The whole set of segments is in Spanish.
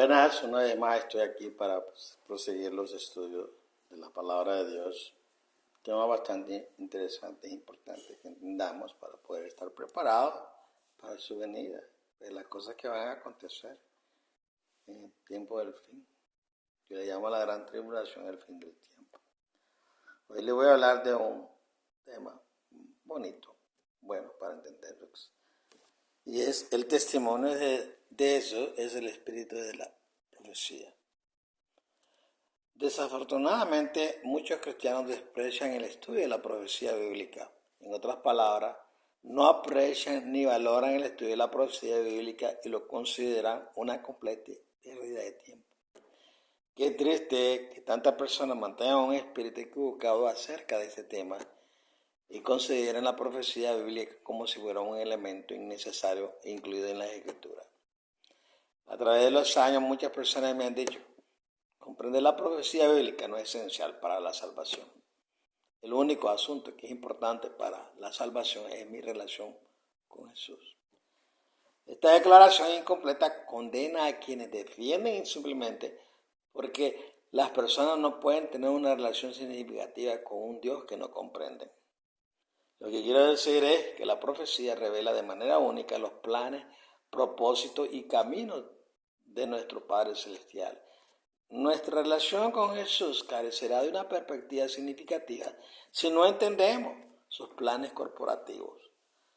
Buenas, una vez más estoy aquí para proseguir los estudios de la palabra de Dios. Tema bastante interesante e importante que entendamos para poder estar preparados para su venida, de las cosas que van a acontecer en el tiempo del fin. Yo le llamo a la gran tribulación el fin del tiempo. Hoy le voy a hablar de un tema bonito, bueno para entenderlo. Y es el testimonio de eso, es el espíritu de la profecía. Desafortunadamente, muchos cristianos desprecian el estudio de la profecía bíblica. En otras palabras, no aprecian ni valoran el estudio de la profecía bíblica y lo consideran una completa pérdida de tiempo. Qué triste que tantas personas mantengan un espíritu equivocado acerca de este tema y consideren la profecía bíblica como si fuera un elemento innecesario incluido en las Escrituras. A través de los años, muchas personas me han dicho: comprender la profecía bíblica no es esencial para la salvación. El único asunto que es importante para la salvación es mi relación con Jesús. Esta declaración incompleta condena a quienes defienden simplemente porque las personas no pueden tener una relación significativa con un Dios que no comprenden. Lo que quiero decir es que la profecía revela de manera única los planes, propósitos y caminos de nuestro Padre Celestial. Nuestra relación con Jesús carecerá de una perspectiva significativa si no entendemos sus planes corporativos,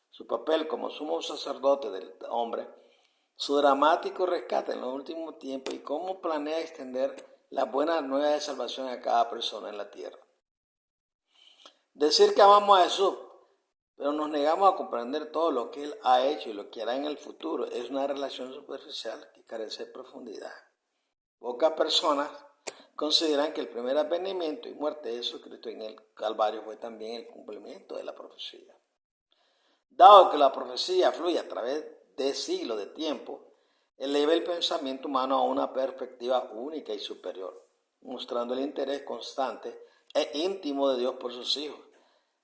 su papel como sumo sacerdote del hombre, su dramático rescate en los últimos tiempos y cómo planea extender la buena nueva de salvación a cada persona en la tierra. Decir que amamos a Jesús, pero nos negamos a comprender todo lo que Él ha hecho y lo que hará en el futuro, es una relación superficial que carece de profundidad. Pocas personas consideran que el primer advenimiento y muerte de Jesucristo en el Calvario fue también el cumplimiento de la profecía. Dado que la profecía fluye a través de siglos de tiempo, eleva el pensamiento humano a una perspectiva única y superior, mostrando el interés constante e íntimo de Dios por sus hijos.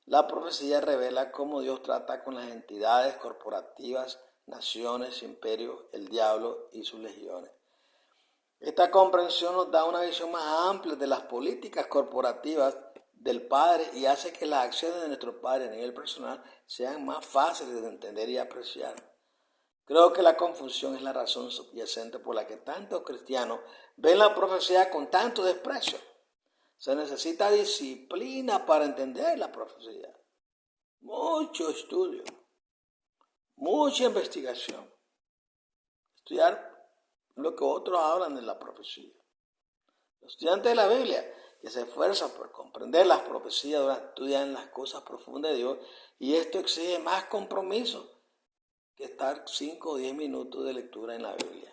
La profecía revela cómo Dios trata con las entidades corporativas, naciones, imperios, el diablo y sus legiones. Esta comprensión nos da una visión más amplia de las políticas corporativas del Padre y hace que las acciones de nuestro Padre a nivel personal sean más fáciles de entender y apreciar. Creo que la confusión es la razón subyacente por la que tantos cristianos ven la profecía con tanto desprecio. Se necesita disciplina para entender la profecía. Mucho estudio, mucha investigación. Estudiar lo que otros hablan de la profecía. Los estudiantes de la Biblia que se esfuerzan por comprender las profecías estudian las cosas profundas de Dios y esto exige más compromiso que estar 5 o 10 minutos de lectura en la Biblia.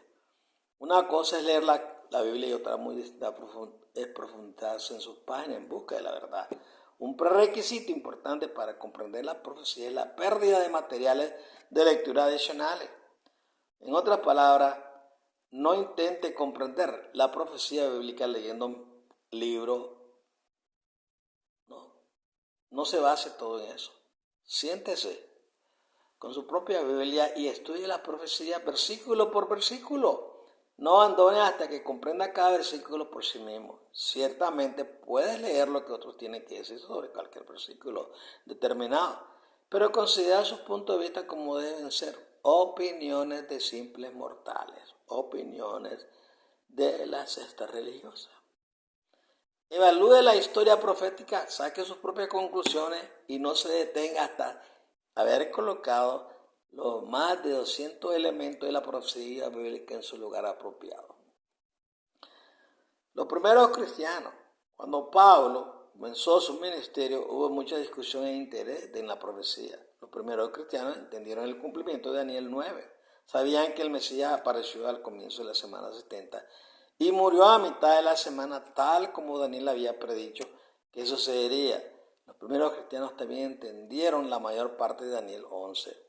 Una cosa es leer la Biblia y otra muy distinta es profundizarse en sus páginas en busca de la verdad. Un prerequisito importante para comprender la profecía es la pérdida de materiales de lectura adicionales. En otras palabras, no intente comprender la profecía bíblica leyendo libros. No se base todo en eso. Siéntese con su propia Biblia y estudie la profecía versículo por versículo. No abandone hasta que comprenda cada versículo por sí mismo. Ciertamente puedes leer lo que otros tienen que decir sobre cualquier versículo determinado, pero considera sus puntos de vista como deben ser: opiniones de simples mortales, opiniones de la secta religiosa. Evalúe la historia profética, saque sus propias conclusiones y no se detenga hasta haber colocado los más de 200 elementos de la profecía bíblica en su lugar apropiado. Los primeros cristianos, cuando Pablo comenzó su ministerio, hubo mucha discusión e interés en la profecía. Los primeros cristianos entendieron el cumplimiento de Daniel 9. Sabían que el Mesías apareció al comienzo de la semana 70 y murió a mitad de la semana, tal como Daniel había predicho que sucedería. Los primeros cristianos también entendieron la mayor parte de Daniel 11.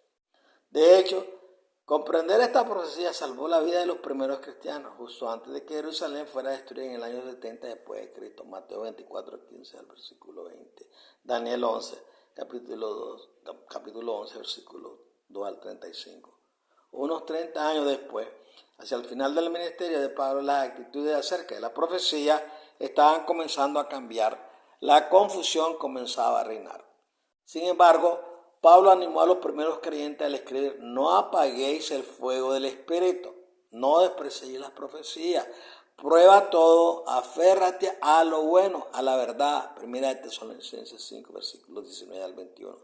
De hecho, comprender esta profecía salvó la vida de los primeros cristianos, justo antes de que Jerusalén fuera destruida en el año 70 después de Cristo. Mateo 24, 15 al versículo 20. Daniel 11, capítulo 11, versículo 2 al 35. Unos 30 años después, Hacia el final del ministerio de Pablo, las actitudes acerca de la profecía estaban comenzando a cambiar. La confusión comenzaba a reinar. Sin embargo, Pablo animó a los primeros creyentes al escribir: no apaguéis el fuego del Espíritu, no despreciéis las profecías, prueba todo, aférrate a lo bueno, a la verdad. Primera de Tesalonicenses 5, versículos 19 al 21.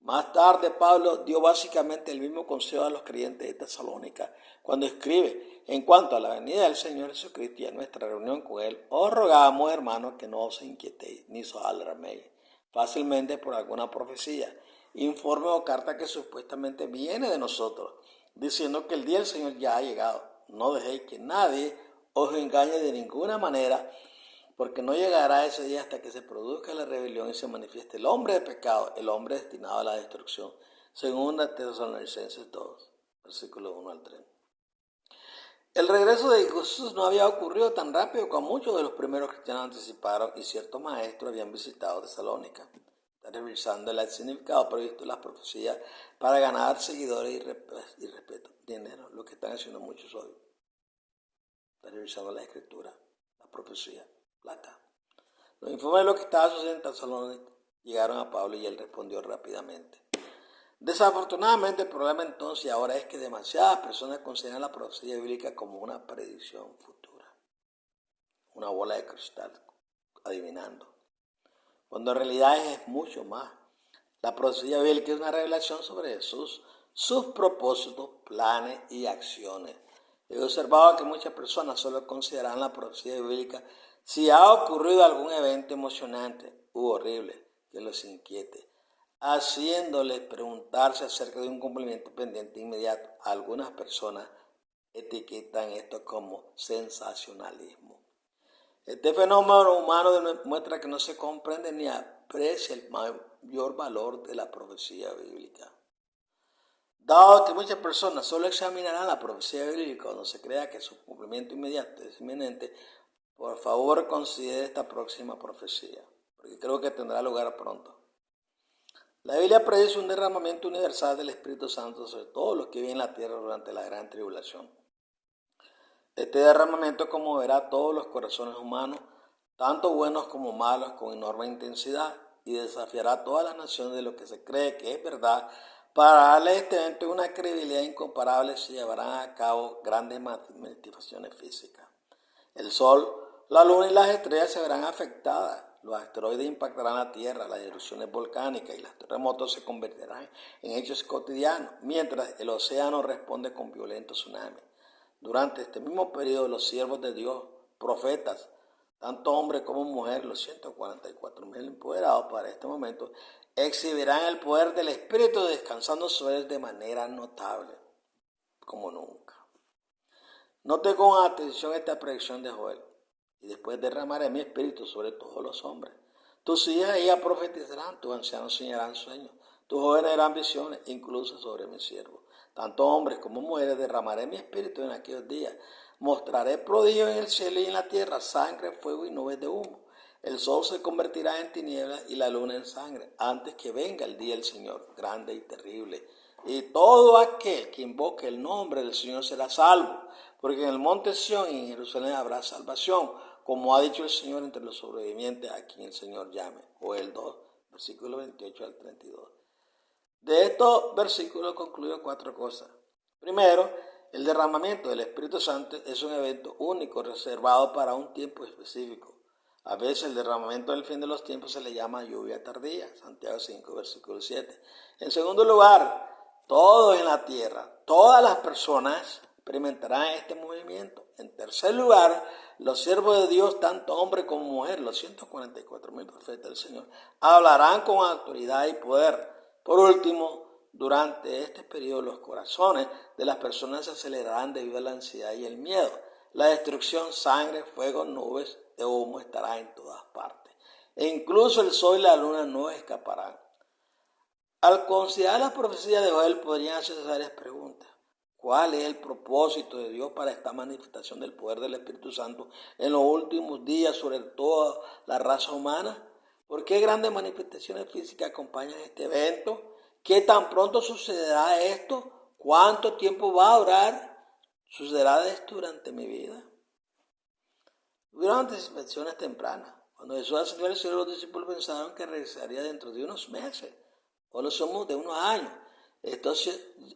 Más tarde, Pablo dio básicamente el mismo consejo a los creyentes de Tesalónica cuando escribe: en cuanto a la venida del Señor Jesucristo y a nuestra reunión con Él, os rogamos, hermanos, que no os inquietéis ni os alarméis fácilmente por alguna profecía, informe o carta que supuestamente viene de nosotros, diciendo que el día del Señor ya ha llegado. No dejéis que nadie os engañe de ninguna manera, porque no llegará ese día hasta que se produzca la rebelión y se manifieste el hombre de pecado, el hombre destinado a la destrucción. Segunda Tesalonicenses 2, versículos 1 al 3. El regreso de Jesús no había ocurrido tan rápido como muchos de los primeros cristianos anticiparon, y ciertos maestros habían visitado Tesalónica, revisando el significado previsto en las profecías para ganar seguidores y respeto, dinero, lo que están haciendo muchos hoy. Están revisando la escritura, la profecía, plata. Los informes de lo que estaba sucediendo en Tesalónica llegaron a Pablo y él respondió rápidamente. Desafortunadamente, el problema entonces ahora es que demasiadas personas consideran la profecía bíblica como una predicción futura, una bola de cristal, adivinando, cuando en realidad es mucho más. La profecía bíblica es una revelación sobre Jesús, sus propósitos, planes y acciones. He observado que muchas personas solo consideran la profecía bíblica si ha ocurrido algún evento emocionante u horrible que los inquiete, haciéndoles preguntarse acerca de un cumplimiento pendiente inmediato. Algunas personas etiquetan esto como sensacionalismo. Este fenómeno humano demuestra que no se comprende ni aprecia el mayor valor de la profecía bíblica. Dado que muchas personas solo examinarán la profecía bíblica cuando se crea que su cumplimiento inmediato es inminente, por favor considere esta próxima profecía, porque creo que tendrá lugar pronto. La Biblia predice un derramamiento universal del Espíritu Santo sobre todos los que viven en la tierra durante la gran tribulación. Este derramamiento conmoverá todos los corazones humanos, tanto buenos como malos, con enorme intensidad, y desafiará a todas las naciones de lo que se cree que es verdad. Para darle a este evento una credibilidad incomparable se llevarán a cabo grandes manifestaciones físicas. El Sol, la Luna y las estrellas se verán afectadas. Los asteroides impactarán la Tierra, las erupciones volcánicas y los terremotos se convertirán en hechos cotidianos, mientras el océano responde con violentos tsunamis. Durante este mismo periodo, los siervos de Dios, profetas, tanto hombre como mujer, los 144,000 empoderados para este momento, exhibirán el poder del Espíritu descansando sobre él de manera notable, como nunca. Note con atención esta predicción de Joel: y después derramaré mi espíritu sobre todos los hombres. Tus hijas y hijas profetizarán, tus ancianos soñarán sueños, tus jóvenes harán visiones, incluso sobre mis siervos. Tanto hombres como mujeres derramaré mi espíritu en aquellos días. Mostraré prodigios en el cielo y en la tierra, sangre, fuego y nubes de humo. El sol se convertirá en tinieblas y la luna en sangre, antes que venga el día del Señor, grande y terrible. Y todo aquel que invoque el nombre del Señor será salvo, porque en el monte Sión y en Jerusalén habrá salvación, como ha dicho el Señor entre los sobrevivientes a quien el Señor llame. Joel 2, versículo 28 al 32. De estos versículos concluyo 4 cosas. Primero, el derramamiento del Espíritu Santo es un evento único, reservado para un tiempo específico. A veces el derramamiento del fin de los tiempos se le llama lluvia tardía, Santiago 5, versículo 7. En segundo lugar, todos en la tierra, todas las personas experimentarán este movimiento. En tercer lugar, los siervos de Dios, tanto hombre como mujer, los 144,000 profetas del Señor, hablarán con autoridad y poder. Por último, durante este periodo los corazones de las personas se acelerarán debido a la ansiedad y el miedo. La destrucción, sangre, fuego, nubes de humo estará en todas partes. E incluso el sol y la luna no escaparán. Al considerar la profecía de Joel podrían hacerse varias preguntas. ¿Cuál es el propósito de Dios para esta manifestación del poder del Espíritu Santo en los últimos días sobre toda la raza humana? ¿Por qué grandes manifestaciones físicas acompañan este evento? ¿Qué tan pronto sucederá esto? ¿Cuánto tiempo va a durar? ¿Sucederá esto durante mi vida? Hubieron anticipaciones tempranas. Cuando Jesús ascendió al cielo, los discípulos pensaron que regresaría dentro de unos meses, o lo somos de unos años. Estos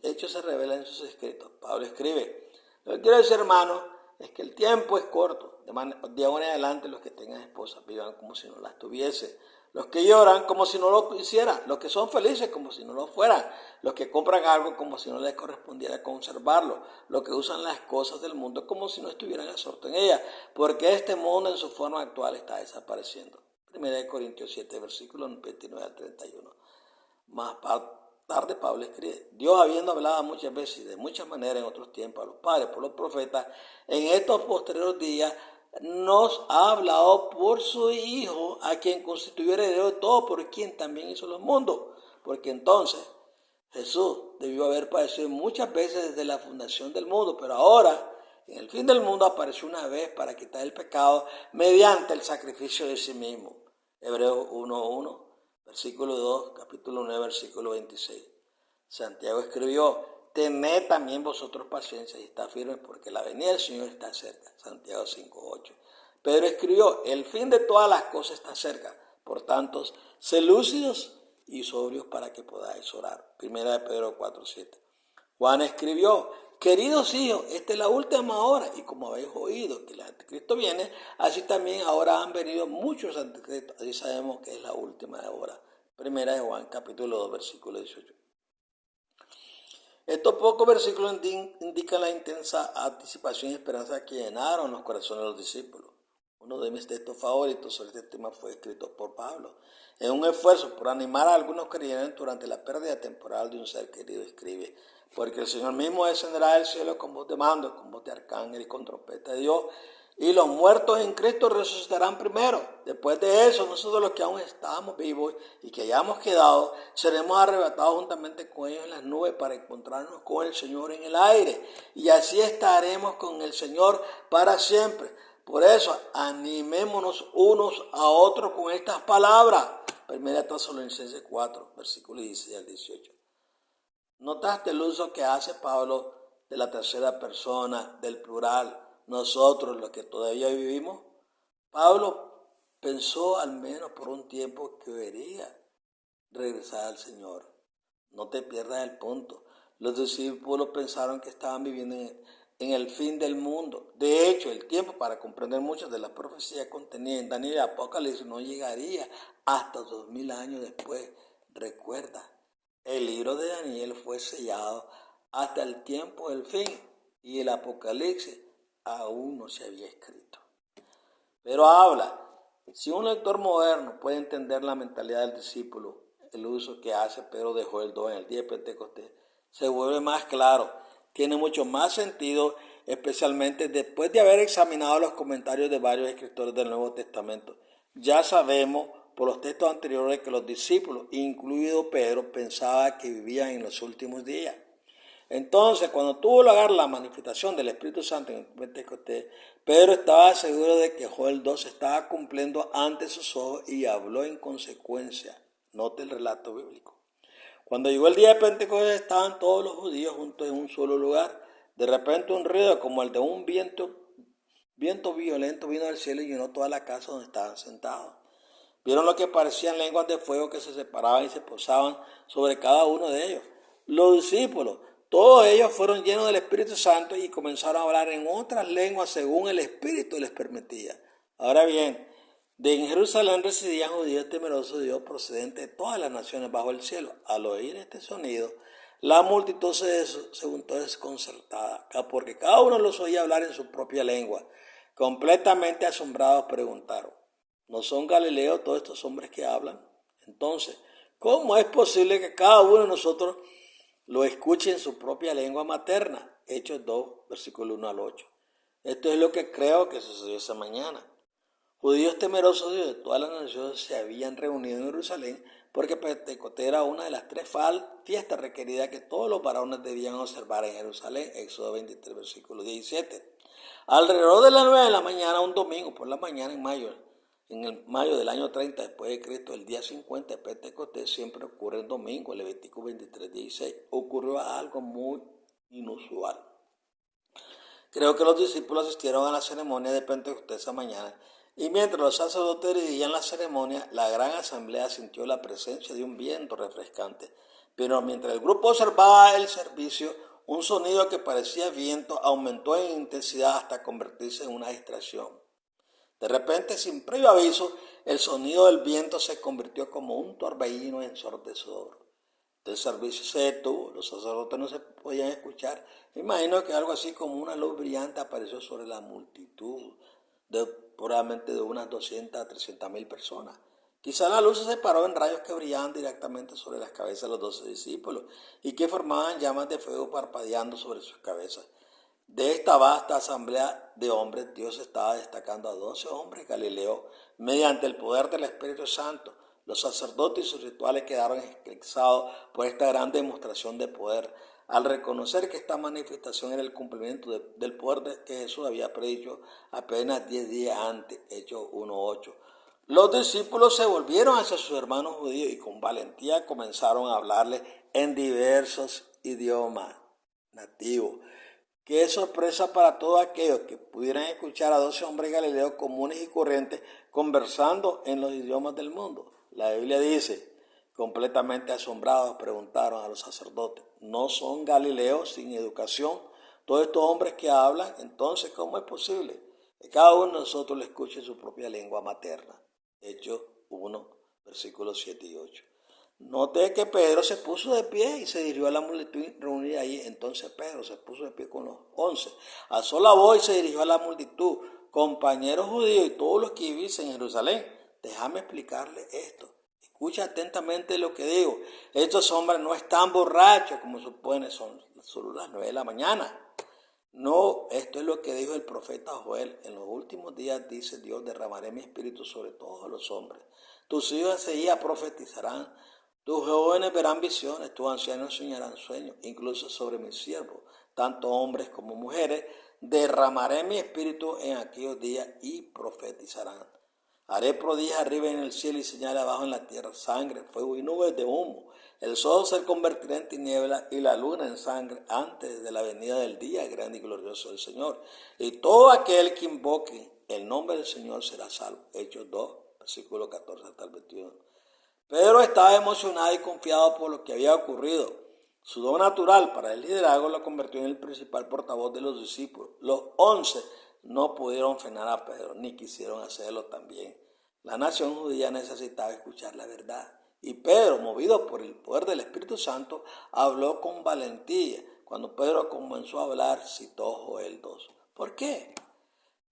hechos se revelan en sus escritos. Pablo escribe: lo que quiero decir, hermano, es que el tiempo es corto. De ahora en adelante, los que tengan esposas vivan como si no las tuviese. Los que lloran como si no lo hicieran. Los que son felices como si no lo fueran. Los que compran algo como si no les correspondiera conservarlo. Los que usan las cosas del mundo como si no estuvieran absortos en ellas. Porque este mundo en su forma actual está desapareciendo. 1 Corintios 7, versículos 29 al 31. Más tarde Pablo escribe: Dios, habiendo hablado muchas veces y de muchas maneras en otros tiempos a los padres por los profetas, en estos posteriores días nos ha hablado por su Hijo, a quien constituyó heredero de todo, por quien también hizo los mundos. Porque entonces Jesús debió haber padecido muchas veces desde la fundación del mundo, pero ahora, en el fin del mundo, apareció una vez para quitar el pecado mediante el sacrificio de sí mismo. Hebreos 1:1, versículo 2, capítulo 9, versículo 26. Santiago escribió: tened también vosotros paciencia y está firme, porque la venida del Señor está cerca. Santiago 5:8. Pedro escribió: el fin de todas las cosas está cerca. Por tanto, sed lúcidos y sobrios para que podáis orar. 1 Pedro 4:7. Juan escribió: queridos hijos, esta es la última hora, y como habéis oído que el anticristo viene, así también ahora han venido muchos anticristos. Así sabemos que es la última hora. 1 Juan capítulo 2, versículo 18. Estos pocos versículos indican la intensa anticipación y esperanza que llenaron los corazones de los discípulos. Uno de mis textos favoritos sobre este tema fue escrito por Pablo. En un esfuerzo por animar a algunos creyentes durante la pérdida temporal de un ser querido, escribe: porque el Señor mismo descenderá del cielo con voz de mando, con voz de arcángel y con trompeta de Dios, y los muertos en Cristo resucitarán primero. Después de eso, nosotros los que aún estamos vivos y que hayamos quedado, seremos arrebatados juntamente con ellos en las nubes para encontrarnos con el Señor en el aire. Y así estaremos con el Señor para siempre. Por eso, animémonos unos a otros con estas palabras. 1 Tesalonicenses 4, versículos 16 al 18. ¿Notaste el uso que hace Pablo de la tercera persona, del plural, nosotros los que todavía vivimos? Pablo pensó al menos por un tiempo que debería regresar al Señor. No te pierdas el punto. Los discípulos pensaron que estaban viviendo en el fin del mundo. De hecho, el tiempo para comprender muchas de las profecías contenidas en Daniel y Apocalipsis no llegaría hasta 2000 años después. Recuerda, el libro de Daniel fue sellado hasta el tiempo del fin y el Apocalipsis aún no se había escrito. Pero habla, si un lector moderno puede entender la mentalidad del discípulo, el uso que hace Pedro de Joel 2 en el día de Pentecostés se vuelve más claro, tiene mucho más sentido, especialmente después de haber examinado los comentarios de varios escritores del Nuevo Testamento. Ya sabemos por los textos anteriores que los discípulos, incluido Pedro, pensaban que vivían en los últimos días. Entonces, cuando tuvo lugar la manifestación del Espíritu Santo en Pentecostés, Pedro estaba seguro de que Joel 2 se estaba cumpliendo ante sus ojos y habló en consecuencia. Note el relato bíblico. Cuando llegó el día de Pentecostés, estaban todos los judíos juntos en un solo lugar. De repente un ruido como el de un viento violento vino del cielo y llenó toda la casa donde estaban sentados. Vieron lo que parecían lenguas de fuego que se separaban y se posaban sobre cada uno de ellos. Los discípulos, todos ellos fueron llenos del Espíritu Santo y comenzaron a hablar en otras lenguas según el Espíritu les permitía. Ahora bien, en Jerusalén residían judíos temerosos de Dios procedentes de todas las naciones bajo el cielo. Al oír este sonido, la multitud se juntó desconcertada, porque cada uno los oía hablar en su propia lengua. Completamente asombrados preguntaron: ¿no son galileos todos estos hombres que hablan? Entonces, ¿cómo es posible que cada uno de nosotros lo escuche en su propia lengua materna? Hechos 2, versículo 1 al 8. Esto es lo que creo que sucedió esa mañana. Judíos temerosos de todas las naciones se habían reunido en Jerusalén porque Pentecostés era una de las 3 fiestas requeridas que todos los varones debían observar en Jerusalén. Éxodo 23, versículo 17. Alrededor de las 9 de la mañana, un domingo por la mañana en el mayo del año 30 después de Cristo, el día 50 de Pentecostés, siempre ocurre el domingo, Levítico 23, 16, ocurrió algo muy inusual. Creo que los discípulos asistieron a la ceremonia de Pentecostés esa mañana, y mientras los sacerdotes dirigían la ceremonia, la gran asamblea sintió la presencia de un viento refrescante. Pero mientras el grupo observaba el servicio, un sonido que parecía viento aumentó en intensidad hasta convertirse en una distracción. De repente, sin previo aviso, el sonido del viento se convirtió como un torbellino ensordecedor. El servicio se detuvo, los sacerdotes no se podían escuchar. Me imagino que algo así como una luz brillante apareció sobre la multitud, probablemente de unas 200 a 300,000 personas. Quizá la luz se separó en rayos que brillaban directamente sobre las cabezas de los 12 discípulos y que formaban llamas de fuego parpadeando sobre sus cabezas. De esta vasta asamblea de hombres, Dios estaba destacando a 12 hombres galileos mediante el poder del Espíritu Santo. Los sacerdotes y sus rituales quedaron eclipsados por esta gran demostración de poder, al reconocer que esta manifestación era el cumplimiento del poder que Jesús había predicho apenas 10 días antes, Hechos 1:8. Los discípulos se volvieron hacia sus hermanos judíos y con valentía comenzaron a hablarles en diversos idiomas nativos. Qué sorpresa para todos aquellos que pudieran escuchar a 12 hombres galileos comunes y corrientes conversando en los idiomas del mundo. La Biblia dice, completamente asombrados preguntaron a los sacerdotes, ¿no son galileos sin educación todos estos hombres que hablan? Entonces, ¿cómo es posible que cada uno de nosotros le escuche su propia lengua materna? Hechos 1, versículos 7 y 8. Note que Pedro se puso de pie y se dirigió a la multitud reunida allí. Entonces Pedro se puso de pie con los 11. Alzó la voz y se dirigió a la multitud. Compañeros judíos y todos los que vivís en Jerusalén, déjame explicarles esto. Escucha atentamente lo que digo. Estos hombres no están borrachos como supone, son solo las 9 de la mañana. No, esto es lo que dijo el profeta Joel. En los últimos días, dice Dios, derramaré mi espíritu sobre todos los hombres. Tus hijos enseguida profetizarán. Tus jóvenes verán visiones, tus ancianos soñarán sueños, incluso sobre mis siervos, tanto hombres como mujeres, derramaré mi espíritu en aquellos días y profetizarán. Haré prodigios arriba en el cielo y señales abajo en la tierra, sangre, fuego y nubes de humo. El sol se convertirá en tiniebla y la luna en sangre antes de la venida del día grande y glorioso del Señor. Y todo aquel que invoque el nombre del Señor será salvo. Hechos 2, versículo 14 hasta el 21. Pedro estaba emocionado y confiado por lo que había ocurrido. Su don natural para el liderazgo lo convirtió en el principal portavoz de los discípulos. Los 11 no pudieron frenar a Pedro, ni quisieron hacerlo también. La nación judía necesitaba escuchar la verdad. Y Pedro, movido por el poder del Espíritu Santo, habló con valentía. Cuando Pedro comenzó a hablar, citó Joel 2. ¿Por qué?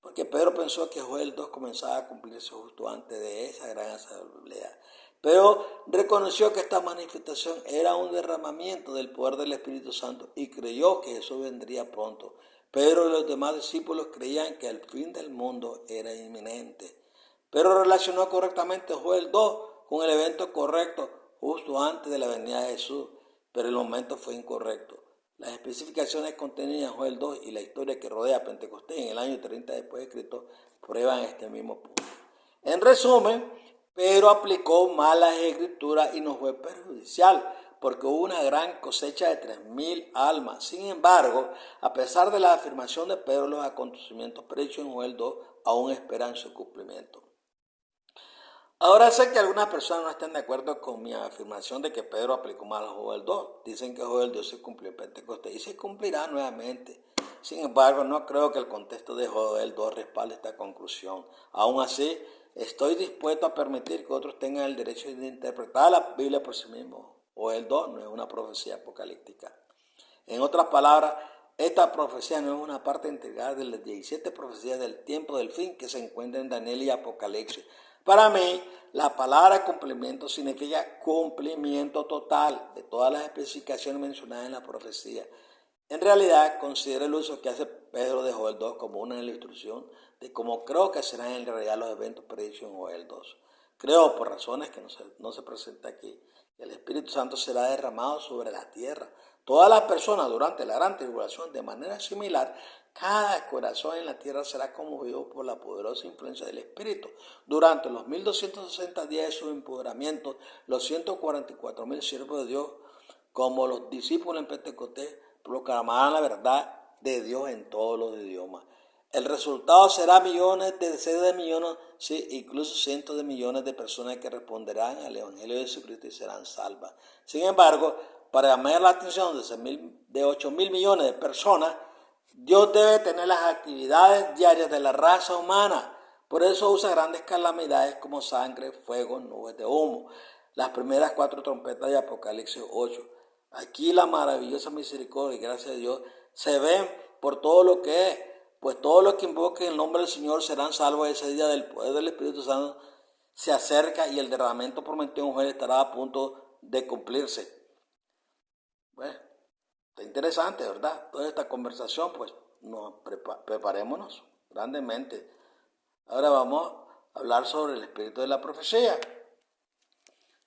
Porque Pedro pensó que Joel 2 comenzaba a cumplirse justo antes de esa gran asamblea. Pero reconoció que esta manifestación era un derramamiento del poder del Espíritu Santo y creyó que eso vendría pronto. Pedro y los demás discípulos creían que el fin del mundo era inminente. Pero relacionó correctamente Joel 2 con el evento correcto justo antes de la venida de Jesús, pero el momento fue incorrecto. Las especificaciones contenidas en Joel 2 y la historia que rodea a Pentecostés en el año 30 después de Cristo prueban este mismo punto. En resumen, Pedro aplicó mal las escrituras y nos fue perjudicial porque hubo una gran cosecha de 3,000 almas. Sin embargo, a pesar de la afirmación de Pedro, los acontecimientos predichos en Joel 2 aún esperan su cumplimiento. Ahora sé que algunas personas no están de acuerdo con mi afirmación de que Pedro aplicó mal a Joel 2. Dicen que Joel 2 se cumplió en Pentecostés y se cumplirá nuevamente. Sin embargo, no creo que el contexto de Joel 2 respalde esta conclusión. Aún así, estoy dispuesto a permitir que otros tengan el derecho de interpretar la Biblia por sí mismos. Joel 2 no es una profecía apocalíptica. En otras palabras, esta profecía no es una parte integral de las 17 profecías del tiempo del fin que se encuentran en Daniel y Apocalipsis. Para mí, la palabra cumplimiento significa cumplimiento total de todas las especificaciones mencionadas en la profecía. En realidad, considero el uso que hace Pedro de Joel 2 como una ilustración de cómo creo que serán en realidad los eventos predichos en Joel 2. Creo, por razones que no se presenta aquí, que el Espíritu Santo será derramado sobre la tierra. Todas las personas durante la gran tribulación, de manera similar, cada corazón en la tierra será conmovido por la poderosa influencia del Espíritu. Durante los 1260 días de su empoderamiento, los 144,000 siervos de Dios, como los discípulos en Pentecostés, proclamarán la verdad de Dios en todos los idiomas. El resultado será millones, decenas de millones, sí, incluso cientos de millones de personas que responderán al Evangelio de Jesucristo y serán salvas. Sin embargo, para llamar la atención de 8 mil millones de personas, Dios debe tener las actividades diarias de la raza humana. Por eso usa grandes calamidades como sangre, fuego, nubes de humo. Las primeras 4 trompetas de Apocalipsis 8. Aquí la maravillosa misericordia y gracia de Dios se ven por todo lo que es. Pues todos los que invoquen el nombre del Señor serán salvos. Ese día del poder del Espíritu Santo se acerca y el derramamiento prometido en mujer estará a punto de cumplirse. Bueno, está interesante, ¿verdad? Toda esta conversación, pues preparémonos grandemente. Ahora vamos a hablar sobre el espíritu de la profecía.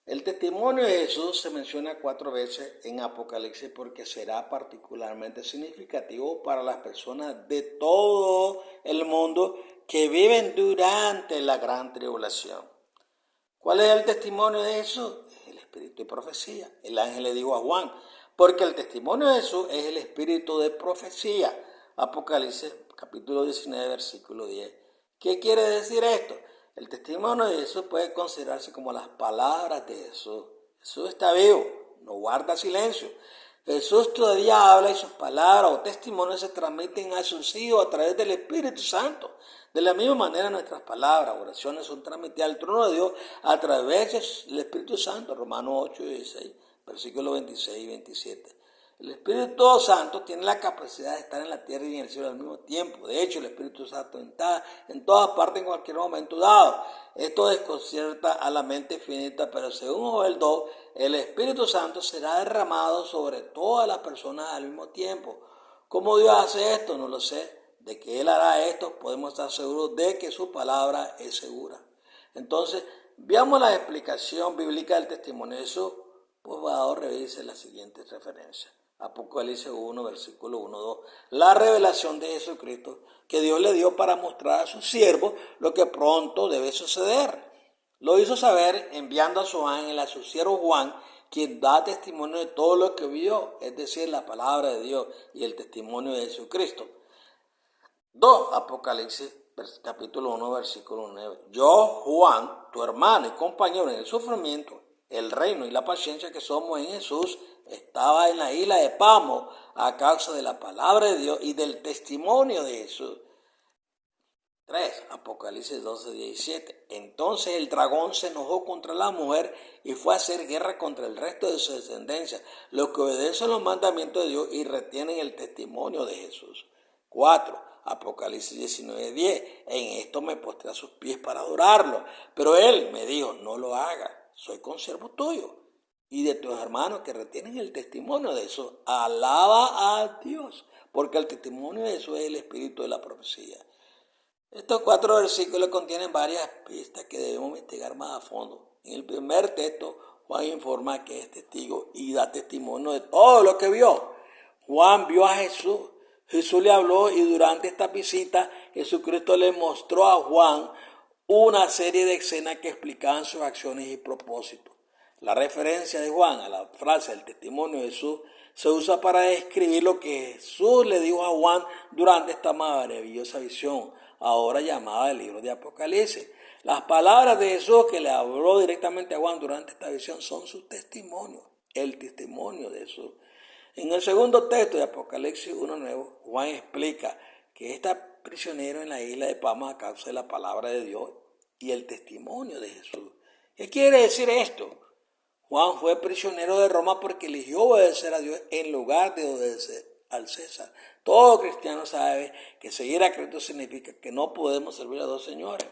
El testimonio de Jesús se menciona 4 veces en Apocalipsis porque será particularmente significativo para las personas de todo el mundo que viven durante la gran tribulación. ¿Cuál es el testimonio de Jesús? Es el espíritu de profecía. El ángel le dijo a Juan, porque el testimonio de Jesús es el espíritu de profecía. Apocalipsis capítulo 19, versículo 10. ¿Qué quiere decir esto? El testimonio de Jesús puede considerarse como las palabras de Jesús. Jesús está vivo, no guarda silencio. Jesús todavía habla y sus palabras o testimonios se transmiten a sus hijos a través del Espíritu Santo. De la misma manera nuestras palabras, oraciones son transmitidas al trono de Dios a través del Espíritu Santo. Romanos 8 y 16, versículos 26 y 27. El Espíritu Santo tiene la capacidad de estar en la tierra y en el cielo al mismo tiempo. De hecho, el Espíritu Santo está en todas partes en cualquier momento dado. Esto desconcierta a la mente finita, pero según Joel 2, el Espíritu Santo será derramado sobre todas las personas al mismo tiempo. ¿Cómo Dios hace esto? No lo sé. De que Él hará esto, podemos estar seguros de que su palabra es segura. Entonces, veamos la explicación bíblica del testimonio de Jesús. Por favor, revise las siguientes referencias. Apocalipsis 1, versículo 1, 2. La revelación de Jesucristo que Dios le dio para mostrar a sus siervos lo que pronto debe suceder. Lo hizo saber enviando a su ángel, a su siervo Juan, quien da testimonio de todo lo que vio, es decir, la palabra de Dios y el testimonio de Jesucristo. 2. Apocalipsis capítulo 1, versículo 9. Yo, Juan, tu hermano y compañero en el sufrimiento, el reino y la paciencia que somos en Jesús, estaba en la isla de Patmos a causa de la palabra de Dios y del testimonio de Jesús. 3. Apocalipsis 12, 17. Entonces el dragón se enojó contra la mujer y fue a hacer guerra contra el resto de su descendencia, los que obedecen los mandamientos de Dios y retienen el testimonio de Jesús. 4. Apocalipsis 19, 10. En esto me postré a sus pies para adorarlo, pero él me dijo, no lo hagas, soy consiervo tuyo y de tus hermanos que retienen el testimonio de eso. Alaba a Dios, porque el testimonio de eso es el espíritu de la profecía. Estos 4 versículos contienen varias pistas que debemos investigar más a fondo. En el primer texto, Juan informa que es testigo y da testimonio de todo lo que vio. Juan vio a Jesús. Jesús le habló y durante esta visita Jesucristo le mostró a Juan una serie de escenas que explicaban sus acciones y propósitos. La referencia de Juan a la frase del testimonio de Jesús se usa para describir lo que Jesús le dijo a Juan durante esta maravillosa visión, ahora llamada el libro de Apocalipsis. Las palabras de Jesús que le habló directamente a Juan durante esta visión son su testimonio, el testimonio de Jesús. En el segundo texto de Apocalipsis 1:9, Juan explica que está prisionero en la isla de Patmos a causa de la palabra de Dios y el testimonio de Jesús. ¿Qué quiere decir esto? Juan fue prisionero de Roma porque eligió obedecer a Dios en lugar de obedecer al César. Todo cristiano sabe que seguir a Cristo significa que no podemos servir a 2 señores.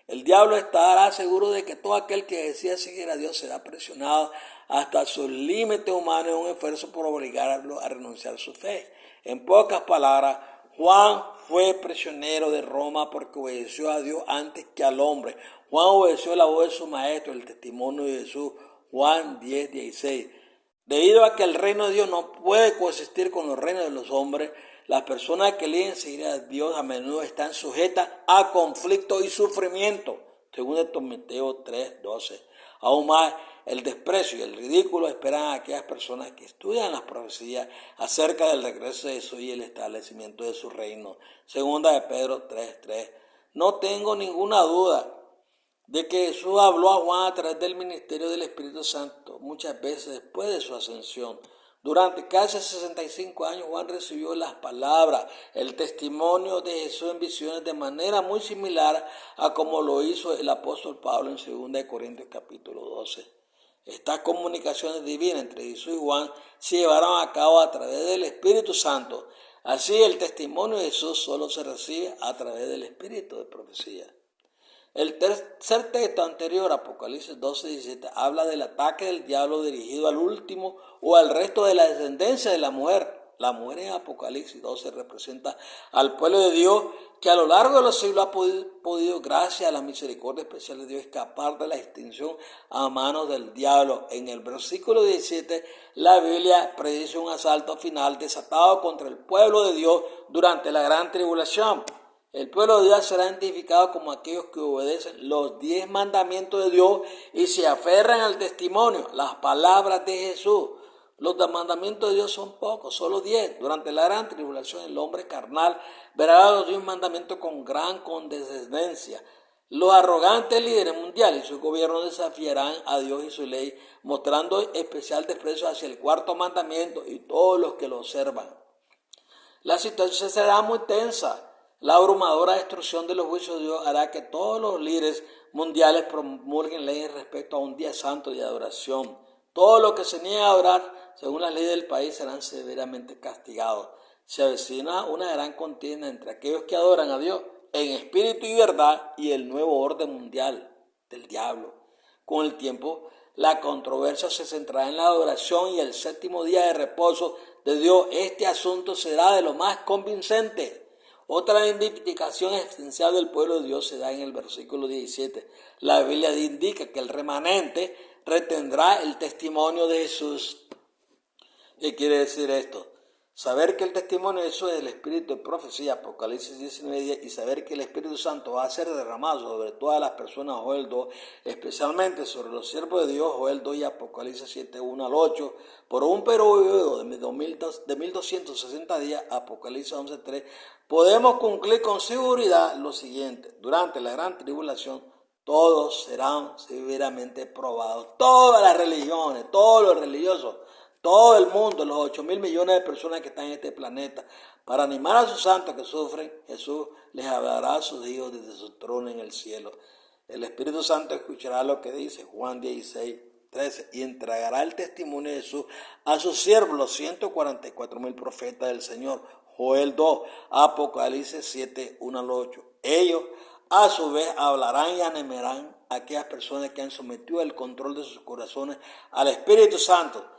El diablo estará seguro de que todo aquel que decida seguir a Dios será presionado hasta sus límites humanos en un esfuerzo por obligarlo a renunciar a su fe. En pocas palabras, Juan fue prisionero de Roma porque obedeció a Dios antes que al hombre. Juan obedeció la voz de su maestro, el testimonio de Jesús. Juan 10, 16. Debido a que el reino de Dios no puede coexistir con los reinos de los hombres, las personas que eligen seguir a Dios a menudo están sujetas a conflicto y sufrimiento. Según de Timoteo 3:12. Aún más, el desprecio y el ridículo esperan a aquellas personas que estudian las profecías acerca del regreso de Jesús y el establecimiento de su reino. Segunda de Pedro 3:3. No tengo ninguna duda de que Jesús habló a Juan a través del ministerio del Espíritu Santo muchas veces después de su ascensión. Durante casi 65 años Juan recibió las palabras, el testimonio de Jesús en visiones de manera muy similar a como lo hizo el apóstol Pablo en 2 Corintios capítulo 12. Estas comunicaciones divinas entre Jesús y Juan se llevaron a cabo a través del Espíritu Santo. Así el testimonio de Jesús solo se recibe a través del Espíritu de profecía. El tercer texto anterior, Apocalipsis 12:17, habla del ataque del diablo dirigido al último o al resto de la descendencia de la mujer. La mujer en Apocalipsis 12 representa al pueblo de Dios que a lo largo de los siglos ha podido, gracias a la misericordia especial de Dios, escapar de la extinción a manos del diablo. En el versículo 17, la Biblia predice un asalto final desatado contra el pueblo de Dios durante la gran tribulación. El pueblo de Dios será identificado como aquellos que obedecen los 10 mandamientos de Dios y se aferran al testimonio, las palabras de Jesús. Los mandamientos de Dios son pocos, solo 10. Durante la gran tribulación el hombre carnal verá los 10 mandamientos con gran condescendencia. Los arrogantes líderes mundiales y sus gobiernos desafiarán a Dios y su ley, mostrando especial desprecio hacia el cuarto mandamiento y todos los que lo observan. La situación será muy tensa. La abrumadora destrucción de los juicios de Dios hará que todos los líderes mundiales promulguen leyes respecto a un día santo de adoración. Todos los que se niegan a adorar según las leyes del país serán severamente castigados. Se avecina una gran contienda entre aquellos que adoran a Dios en espíritu y verdad y el nuevo orden mundial del diablo. Con el tiempo, la controversia se centrará en la adoración y el séptimo día de reposo de Dios. Este asunto será de lo más convincente. Otra indicación esencial del pueblo de Dios se da en el versículo 17. La Biblia indica que el remanente retendrá el testimonio de Jesús. ¿Qué quiere decir esto? Saber que el testimonio de Jesús es el espíritu de profecía, Apocalipsis 19:10, y saber que el Espíritu Santo va a ser derramado sobre todas las personas, Joel 2, especialmente sobre los siervos de Dios, Joel 2 y Apocalipsis 7:1-8, por un periodo de 1260 días, Apocalipsis 11:3, podemos concluir con seguridad lo siguiente: durante la gran tribulación, todos serán severamente probados. Todas las religiones, todos los religiosos, todo el mundo, los 8.000 millones de personas que están en este planeta, para animar a sus santos que sufren, Jesús les hablará a sus hijos desde su trono en el cielo. El Espíritu Santo escuchará lo que dice Juan 16:13 y entregará el testimonio de Jesús a sus siervos, los 144.000 profetas del Señor. Joel 2, Apocalipsis 7:1-8. Ellos a su vez hablarán y animarán a aquellas personas que han sometido el control de sus corazones al Espíritu Santo.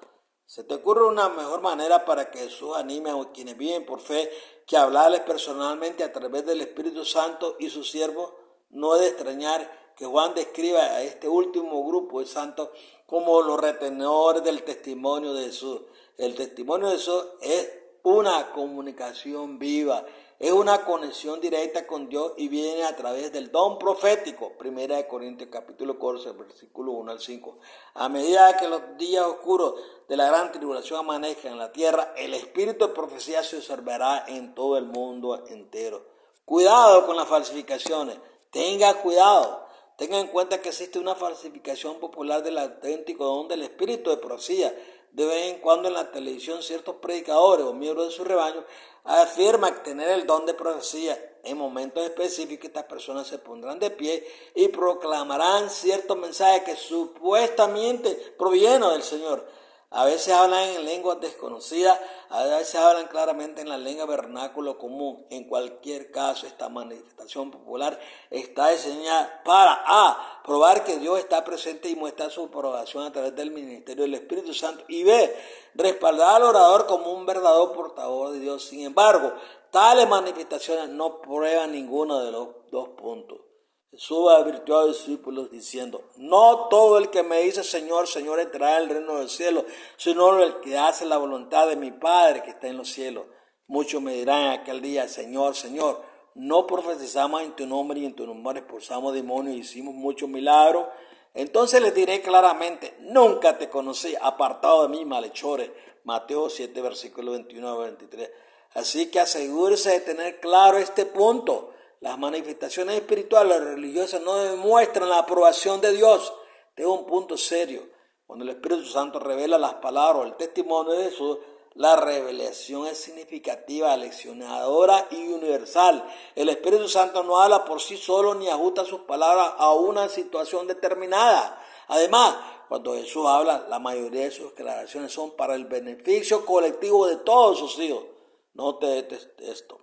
¿Se te ocurre una mejor manera para que Jesús anime a quienes viven por fe que hablarles personalmente a través del Espíritu Santo y sus siervos? No es de extrañar que Juan describa a este último grupo de santos como los retenedores del testimonio de Jesús. El testimonio de Jesús es una comunicación viva, es una conexión directa con Dios y viene a través del don profético. 1 Corintios capítulo 14, versículo 1-5. A medida que los días oscuros de la gran tribulación amanezcan en la tierra, el espíritu de profecía se observará en todo el mundo entero. Cuidado con las falsificaciones, tenga cuidado. Tenga en cuenta que existe una falsificación popular del auténtico don del espíritu de profecía. De vez en cuando en la televisión ciertos predicadores o miembros de su rebaño afirman tener el don de profecía. En momentos específicos estas personas se pondrán de pie y proclamarán ciertos mensajes que supuestamente provienen del Señor. A veces hablan en lenguas desconocidas, a veces hablan claramente en la lengua vernáculo común. En cualquier caso, esta manifestación popular está diseñada para A, probar que Dios está presente y muestra su aprobación a través del ministerio del Espíritu Santo, y B, respaldar al orador como un verdadero portavoz de Dios. Sin embargo, tales manifestaciones no prueban ninguno de los dos puntos. Jesús advirtió a los discípulos diciendo: no todo el que me dice Señor, Señor entrará en el reino del cielo, sino el que hace la voluntad de mi Padre que está en los cielos. Muchos me dirán en aquel día: Señor, Señor, no profetizamos en tu nombre y en tu nombre expulsamos demonios y hicimos muchos milagros. Entonces les diré claramente, nunca te conocí, apartado de mí, malhechores. Mateo 7, versículo 21 a 23. Así que asegúrese de tener claro este punto. Las manifestaciones espirituales religiosas no demuestran la aprobación de Dios. Tengo un punto serio. Cuando el Espíritu Santo revela las palabras o el testimonio de Jesús, la revelación es significativa, leccionadora y universal. El Espíritu Santo no habla por sí solo ni ajusta sus palabras a una situación determinada. Además, cuando Jesús habla, la mayoría de sus declaraciones son para el beneficio colectivo de todos sus hijos. Note esto.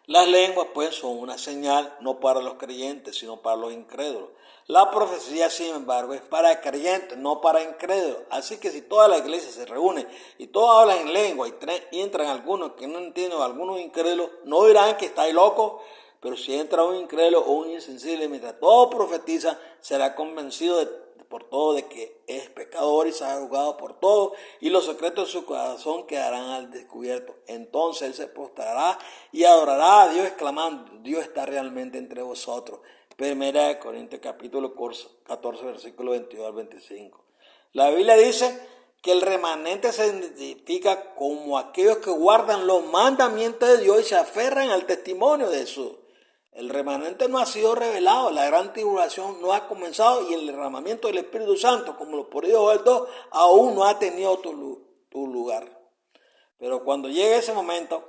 Las lenguas pues son una señal no para los creyentes, sino para los incrédulos. La profecía, sin embargo, es para creyentes, no para incrédulos. Así que si toda la iglesia se reúne y todos hablan en lengua y entran algunos que no entienden, algunos incrédulos, no dirán que estáis locos, pero si entra un incrédulo o un insensible, mientras todos profetizan, será convencido por todo de que es pecador y será juzgado por todo, y los secretos de su corazón quedarán al descubierto. Entonces él se postrará y adorará a Dios, exclamando, Dios está realmente entre vosotros. Primera de Corintios capítulo 14, versículo 22 al 25. La Biblia dice que el remanente se identifica como aquellos que guardan los mandamientos de Dios y se aferran al testimonio de Jesús. El remanente no ha sido revelado, la gran tribulación no ha comenzado y el derramamiento del Espíritu Santo, como lo por Joel 2, aún no ha tenido tu lugar. Pero cuando llegue ese momento,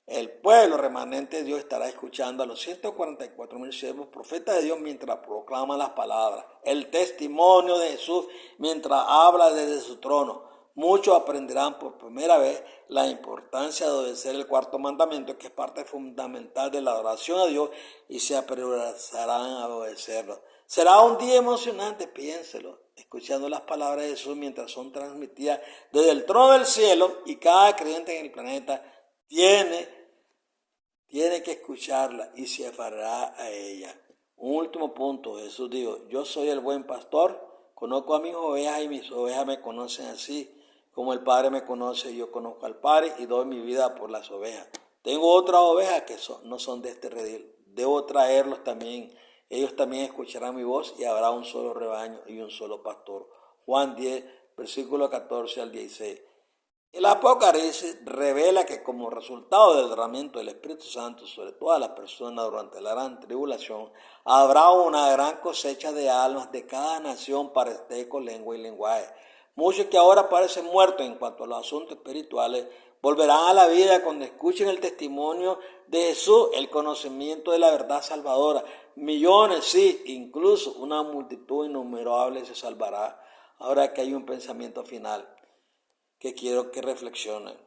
el pueblo remanente de Dios estará escuchando a los 144,000 siervos profetas de Dios mientras proclaman las palabras, el testimonio de Jesús mientras habla desde su trono. Muchos aprenderán por primera vez la importancia de obedecer el cuarto mandamiento, que es parte fundamental de la adoración a Dios, y se apresurarán a obedecerlo. Será un día emocionante, piénselo, escuchando las palabras de Jesús mientras son transmitidas desde el trono del cielo, y cada creyente en el planeta tiene que escucharla y se aferrará a ella. Un último punto, Jesús dijo, yo soy el buen pastor, conozco a mis ovejas y mis ovejas me conocen así, como el Padre me conoce, yo conozco al Padre y doy mi vida por las ovejas. Tengo otras ovejas que no son de este redil, debo traerlos también, ellos también escucharán mi voz y habrá un solo rebaño y un solo pastor. Juan 10, versículo 14 al 16. El Apocalipsis revela que como resultado del derramamiento del Espíritu Santo sobre todas las personas durante la gran tribulación, habrá una gran cosecha de almas de cada nación, parentesco, lengua y lenguaje. Muchos que ahora parecen muertos en cuanto a los asuntos espirituales, volverán a la vida cuando escuchen el testimonio de Jesús, el conocimiento de la verdad salvadora. Millones, sí, incluso una multitud innumerable se salvará. Ahora que hay un pensamiento final que quiero que reflexionen.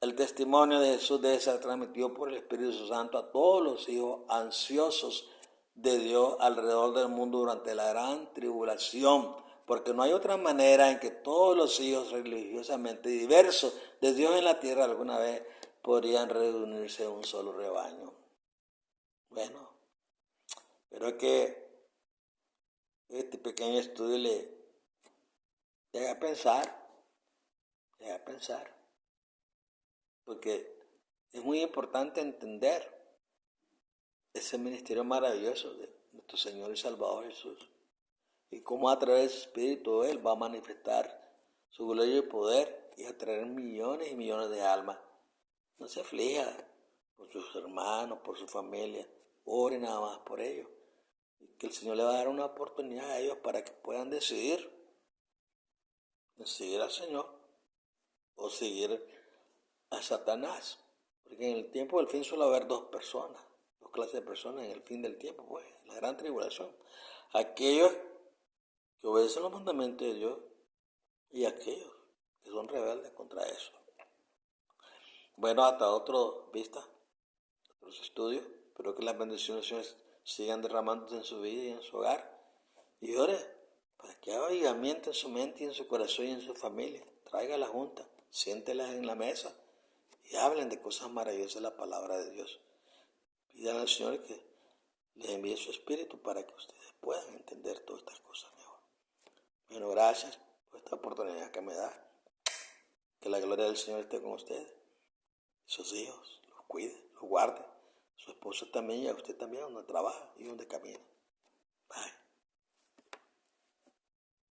El testimonio de Jesús debe ser transmitido por el Espíritu Santo a todos los hijos ansiosos de Dios alrededor del mundo durante la gran tribulación, porque no hay otra manera en que todos los hijos religiosamente diversos de Dios en la tierra alguna vez podrían reunirse en un solo rebaño. Bueno, espero que este pequeño estudio le haga pensar. Porque es muy importante entender ese ministerio maravilloso de nuestro Señor y Salvador Jesús y cómo a través de su Espíritu Él va a manifestar su gloria y poder y atraer millones y millones de almas. No se aflija por sus hermanos, por su familia, ore nada más por ellos, y que el Señor le va a dar una oportunidad a ellos para que puedan decidir al Señor o seguir a Satanás, porque en el tiempo del fin suele haber dos clases de personas en el fin del tiempo, pues, en la gran tribulación. Aquellos que obedecen los mandamientos de Dios y aquellos que son rebeldes contra eso. Bueno, hasta otro vista, otros estudios. Espero que las bendiciones sigan derramándose en su vida y en su hogar. Y ore para que haga avivamiento en su mente y en su corazón y en su familia. Traiga la junta, siéntelas en la mesa y hablen de cosas maravillosas de la palabra de Dios. Pidan al Señor que les envíe su espíritu para que ustedes puedan entender todas estas cosas mejor. Bueno, gracias por esta oportunidad que me da. Que la gloria del Señor esté con ustedes, sus hijos, los cuide, los guarde, su esposo también y a usted también, donde trabaja y donde camina. Bye.